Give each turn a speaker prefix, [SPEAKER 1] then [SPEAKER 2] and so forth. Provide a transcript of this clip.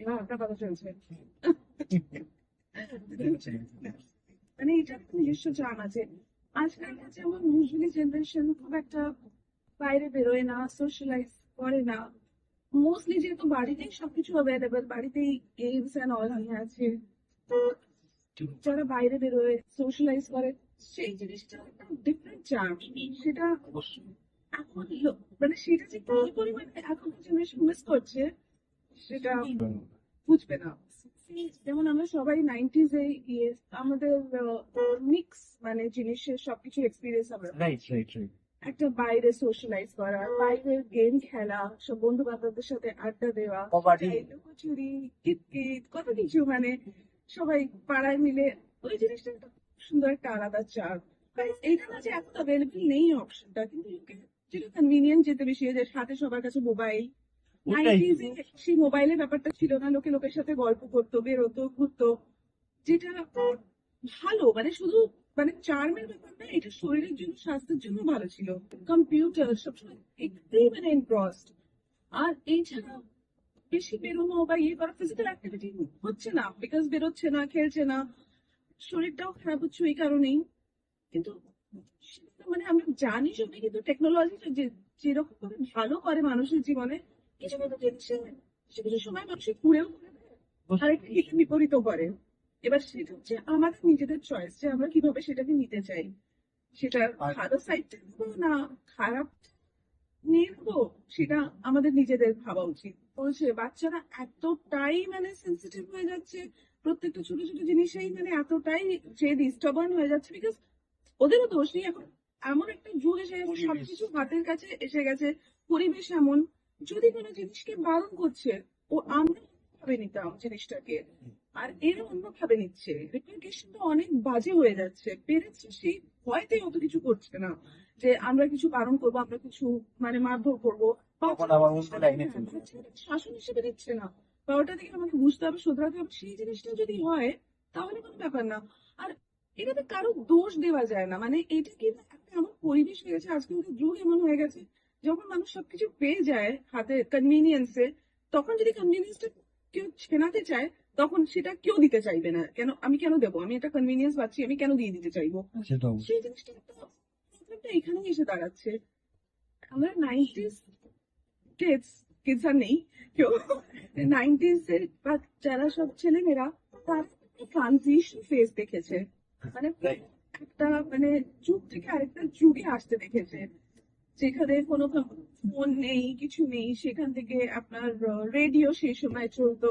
[SPEAKER 1] এবার আপনার কথা চলছে। মানে এটা একটা নিজস্ব চান আছে। আজকালকার যেমন ইউজুয়ালি জেনারেশন খুব একটা বাইরে বেরোয় না, সোশ্যালাইজ করে না। মোস্টলি যেহেতু বাড়িতেই সবকিছু অ্যাভেলেবেল, বাড়িতেই গেমস অ্যান্ড অল হয়ে আছে, তো যারা বাইরে বেরোয় সোশ্যালাইজ করে সেই জিনিসটা একটা ডিফারেন্ট চার্ম। সেটা এখন মানে সেটা যে কি পরিমাণে এখন জেনারেশন মিস করছে সেটা বুঝবে না। যেমন আমরা সবাই নাইনটিজ এ ইয়ে আমাদের মিক্স মানে জিনিসের সবকিছু এক্সপিরিয়েন্স আমরা
[SPEAKER 2] রাইট রাইট রাইট
[SPEAKER 1] একটা বাইরে সোশ্যালাইজ করা, বাইরে গেম খেলা, সব বন্ধু বান্ধবদের সাথে আড্ডা দেওয়া,
[SPEAKER 2] কবাডি
[SPEAKER 1] লুকোচুরি, কিতকিত, কত কিছু মানে সবাই পাড়ায় মিলে ওই জিনিসটা একটা সুন্দর একটা আলাদা চার। এইটা না যে এখন অ্যাভেলেবল নেই অপশনটা, কিন্তু যেটা কনভিনিয়েন্ট যেতে বেশি যে সাথে সবার কাছে মোবাইল।
[SPEAKER 2] ওটাই
[SPEAKER 1] নাইনটিজ এ সেই মোবাইলের ব্যাপারটা ছিল না, লোকে লোকের সাথে গল্প করতো, বেরোতো, ঘুরতো, যেটা ভালো মানে শুধু মানে চার্মের ব্যাপার না, এটা শরীরের জন্য স্বাস্থ্যের জন্য ভালো ছিল। কম্পিউটার সবসময় একটুই মানে এনগ্রসড। আর এই ছাড়া বেশি বেরোনো বা ইয়ে করা ফিজিক্যাল অ্যাক্টিভিটি হচ্ছে না, বিকজ বেরোচ্ছে না, খেলছে না, শরীরটাও খারাপ হচ্ছে ওই কারণেই। কিন্তু সেটা মানে আমরা জানি সবই, কিন্তু টেকনোলজিটা যে যেরকম ভাবে ভালো করে মানুষের জীবনে, কিছু কিছু জিনিসে কিছু কিছু সময় মানুষের ঘুরেও করে দেয়, আরেকটা ঠিক বিপরীত করে। এবার সেটা হচ্ছে আমাদের নিজেদের চয়েস যে আমরা কিভাবে সেটাকে নিতে চাই। সেটা ভালো সাইডটা নেবো না খারাপ নিয়ে নেবো, সেটা আমাদের নিজেদের ভাবা উচিত। বলছে বাচ্চারা এতটাই মানে সেন্সিটিভ হয়ে যাচ্ছে, প্রত্যেকটা ছোট ছোট জিনিসেই মানে এতটাই যে ডিস্টার্বান হয়ে যাচ্ছে, বিকজ ওদেরও দোষ নেই। এখন এমন একটা যুগ এসে গেছে,
[SPEAKER 2] পরিবেশ
[SPEAKER 1] সবকিছু হাতের কাছে এসে গেছে, পরিবেশ এমন, যদি কোনো জিনিসকে বারণ করছে ও আমরা ভাবে নিতাম জিনিসটাকে, আর এরা অন্যভাবে নিচ্ছে, রিপ্লিকেশনটা অনেক বাজে হয়ে যাচ্ছে। পেরেন্টস সেই ভয়তে অত কিছু করছে না যে আমরা কিছু বারণ করবো, আমরা কিছু মানে মারধর করবো,
[SPEAKER 2] তখন আবার অন্য লাইনে চলছে।
[SPEAKER 1] বাচ্চারা শাসন হিসেবে দিচ্ছে না, বা ওটা থেকে আমাকে বুঝতে হবে, শোধরাতে হবে, সেই জিনিসটা যদি হয় তাহলে কোনো ব্যাপার না। আর এটাতে কারো দোষ দেওয়া যায় না, মানে এটা কি একটা এমন পরিবেশ হয়ে গেছে, আজকালকার যুগ এমন হয়ে গেছে, যখন মানুষ সবকিছু পেয়ে যায় হাতে কনভিনিয়েন্সে, তখন যদি কনভিনিয়েন্সটা কেউ ছেনাতে চায়, তখন সেটা কেউ দিতে চাইবে না। কেন আমি কেন দেবো, আমি একটা কনভিনিয়েন্স পাচ্ছি, আমি কেন দিয়ে দিতে চাইবো?
[SPEAKER 2] সেটা
[SPEAKER 1] সেই জিনিসটা একটা প্রবলেমটা এখানেই এসে দাঁড়াচ্ছে। আমরা নাইনটিজ কিডস, কিডস আর নেই কেউ, নাইনটিজ এর বা যারা সব ছেলেমেয়েরা, তারা ট্রানজিশন ফেজ দেখেছে, মানে একটা মানে যুগ থেকে আরেকটা যুগে আসতে দেখেছে, যেখানে কোনো ফোন নেই, কিছু নেই, সেখান থেকে আপনার রেডিও সেই সময় চলতো,